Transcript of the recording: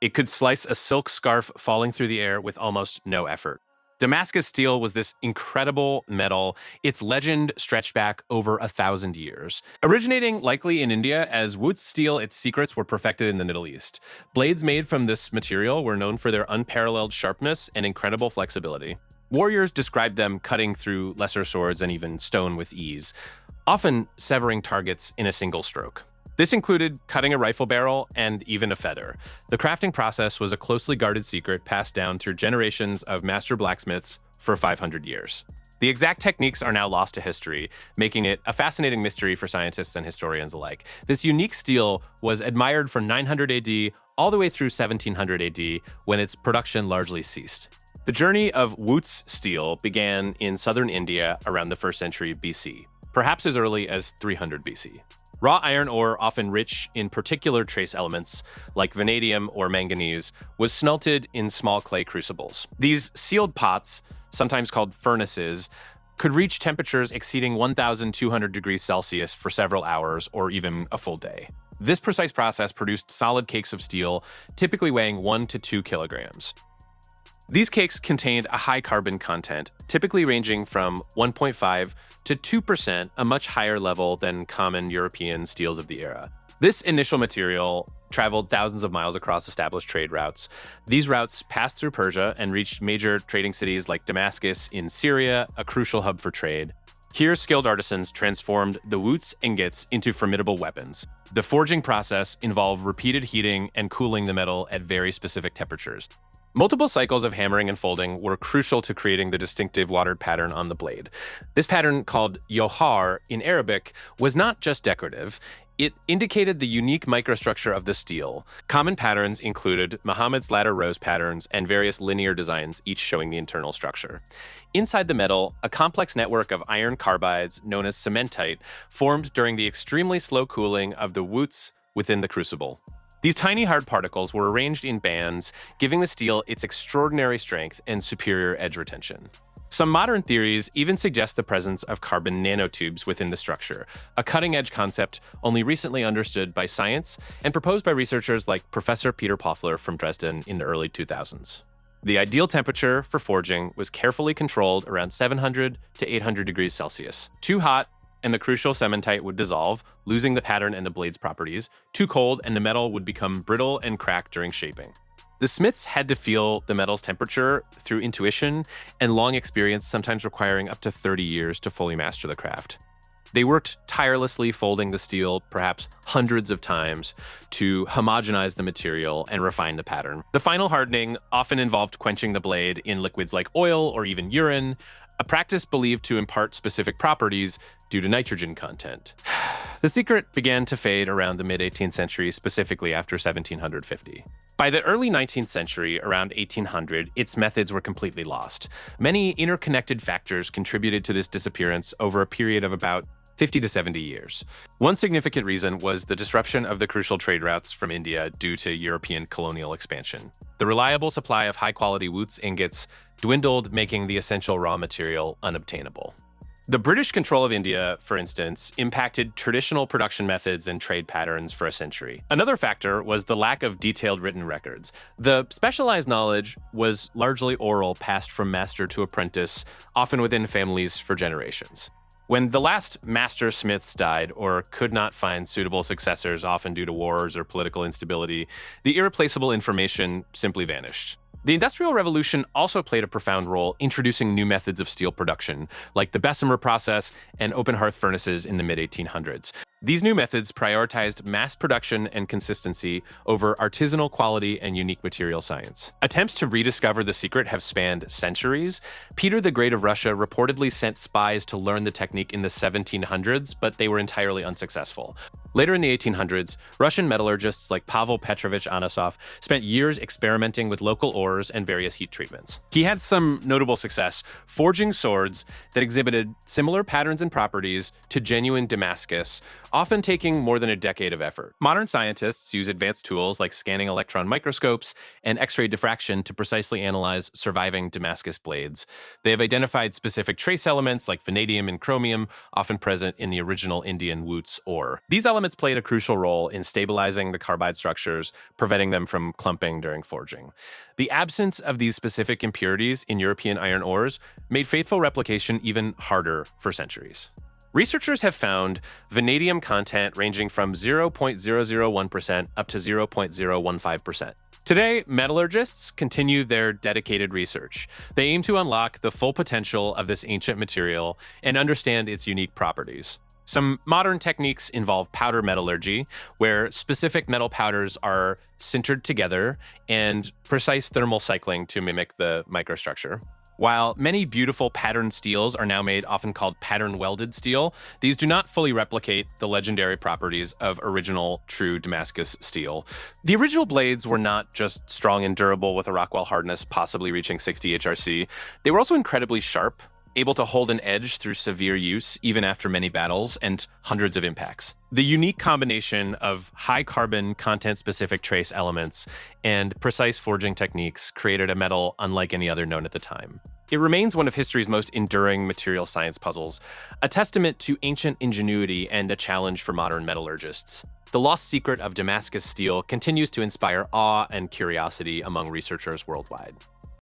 It could slice a silk scarf falling through the air with almost no effort. Damascus steel was this incredible metal. Its legend stretched back over 1,000 years. Originating likely in India, as Wootz steel, its secrets were perfected in the Middle East. Blades made from this material were known for their unparalleled sharpness and incredible flexibility. Warriors described them cutting through lesser swords and even stone with ease, often severing targets in a single stroke. This included cutting a rifle barrel and even a feather. The crafting process was a closely guarded secret passed down through generations of master blacksmiths for 500 years. The exact techniques are now lost to history, making it a fascinating mystery for scientists and historians alike. This unique steel was admired from 900 AD all the way through 1700 AD, when its production largely ceased. The journey of Wootz steel began in southern India around the 1st century BC, perhaps as early as 300 BC. Raw iron ore, often rich in particular trace elements like vanadium or manganese, was smelted in small clay crucibles. These sealed pots, sometimes called furnaces, could reach temperatures exceeding 1,200 degrees Celsius for several hours or even a full day. This precise process produced solid cakes of steel, typically weighing 1 to 2 kilograms. These cakes contained a high carbon content, typically ranging from 1.5 to 2%, a much higher level than common European steels of the era. This initial material traveled thousands of miles across established trade routes. These routes passed through Persia and reached major trading cities like Damascus in Syria, a crucial hub for trade. Here, skilled artisans transformed the Wootz ingots into formidable weapons. The forging process involved repeated heating and cooling the metal at very specific temperatures. Multiple cycles of hammering and folding were crucial to creating the distinctive watered pattern on the blade. This pattern, called yohar in Arabic, was not just decorative. It indicated the unique microstructure of the steel. Common patterns included Muhammad's ladder rose patterns and various linear designs, each showing the internal structure. Inside the metal, a complex network of iron carbides, known as cementite, formed during the extremely slow cooling of the Wootz within the crucible. These tiny hard particles were arranged in bands, giving the steel its extraordinary strength and superior edge retention. Some modern theories even suggest the presence of carbon nanotubes within the structure, a cutting-edge concept only recently understood by science and proposed by researchers like Professor Peter Pofler from Dresden in the early 2000s. The ideal temperature for forging was carefully controlled around 700 to 800 degrees Celsius. Too hot, and the crucial cementite would dissolve, losing the pattern and the blade's properties. Too cold, and the metal would become brittle and crack during shaping. The smiths had to feel the metal's temperature through intuition and long experience, sometimes requiring up to 30 years to fully master the craft. They worked tirelessly folding the steel, perhaps hundreds of times, to homogenize the material and refine the pattern. The final hardening often involved quenching the blade in liquids like oil or even urine, a practice believed to impart specific properties due to nitrogen content. The secret began to fade around the mid-18th century, specifically after 1750. By the early 19th century, around 1800, its methods were completely lost. Many interconnected factors contributed to this disappearance over a period of about 50 to 70 years. One significant reason was the disruption of the crucial trade routes from India due to European colonial expansion. The reliable supply of high-quality Wootz ingots dwindled, making the essential raw material unobtainable. The British control of India, for instance, impacted traditional production methods and trade patterns for a century. Another factor was the lack of detailed written records. The specialized knowledge was largely oral, passed from master to apprentice, often within families for generations. When the last master smiths died or could not find suitable successors, often due to wars or political instability, the irreplaceable information simply vanished. The Industrial Revolution also played a profound role, introducing new methods of steel production, like the Bessemer process and open hearth furnaces in the mid-1800s. These new methods prioritized mass production and consistency over artisanal quality and unique material science. Attempts to rediscover the secret have spanned centuries. Peter the Great of Russia reportedly sent spies to learn the technique in the 1700s, but they were entirely unsuccessful. Later in the 1800s, Russian metallurgists like Pavel Petrovich Anosov spent years experimenting with local ores and various heat treatments. He had some notable success, forging swords that exhibited similar patterns and properties to genuine Damascus, often taking more than a decade of effort. Modern scientists use advanced tools like scanning electron microscopes and X-ray diffraction to precisely analyze surviving Damascus blades. They have identified specific trace elements like vanadium and chromium, often present in the original Indian Wootz ore. These elements elements played a crucial role in stabilizing the carbide structures, preventing them from clumping during forging. The absence of these specific impurities in European iron ores made faithful replication even harder for centuries. Researchers have found vanadium content ranging from 0.001% up to 0.015%. Today, metallurgists continue their dedicated research. They aim to unlock the full potential of this ancient material and understand its unique properties. Some modern techniques involve powder metallurgy, where specific metal powders are sintered together, and precise thermal cycling to mimic the microstructure. While many beautiful patterned steels are now made, often called pattern welded steel, these do not fully replicate the legendary properties of original true Damascus steel. The original blades were not just strong and durable with a Rockwell hardness possibly reaching 60 HRC, they were also incredibly sharp, able to hold an edge through severe use even after many battles and hundreds of impacts. The unique combination of high carbon content-specific trace elements and precise forging techniques created a metal unlike any other known at the time. It remains one of history's most enduring material science puzzles, a testament to ancient ingenuity and a challenge for modern metallurgists. The lost secret of Damascus steel continues to inspire awe and curiosity among researchers worldwide.